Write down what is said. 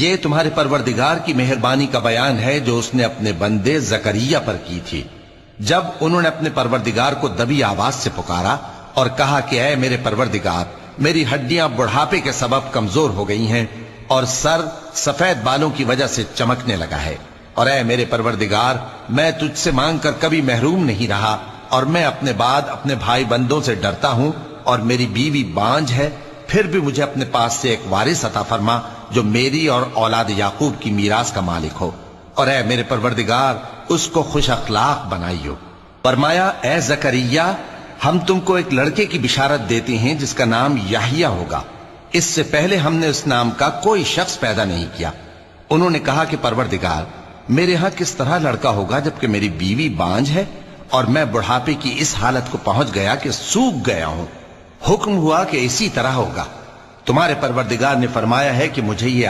ये तुम्हारे परवरदिगार की मेहरबानी का बयान है जो उसने अपने बंदे जकरिया पर की थी, जब उन्होंने अपने परवरदिगार को दबी आवाज से पुकारा और कहा कि ऐ मेरे परवरदिगार, मेरी हड्डियां बुढ़ापे के सबब कमजोर हो गई हैं और सर सफेद बालों की वजह से चमकने लगा है। और ऐ मेरे परवरदिगार, मैं तुझसे मांगकर कभी महरूम नहीं रहा और मैं अपने बाद अपने भाई बंदों से डरता हूं और मेरी बीवी बांझ है, फिर भी मुझे अपने पास से एक वारिस अता फरमा जो मेरी और औलाद याकूब की मीरास का मालिक हो। और ऐ मेरे परवरदिगार, उसको खुश अखलाक बनाइयो। फरमाया, ऐ जकरिया, हम तुमको एक लड़के की बिशारत देते हैं जिसका नाम याहिया होगा। इससे पहले हमने उस नाम का कोई शख्स पैदा नहीं किया। उन्होंने कहा कि परवरदिगार, मेरे यहां किस तरह लड़का होगा जबकि मेरी बीवी बांझ है और मैं बुढ़ापे की इस हालत को पहुंच गया कि सूख गया हूं। हुक्म हुआ कि इसी तरह होगा। तुम्हारे परवरदिगार ने फरमाया है कि मुझे ये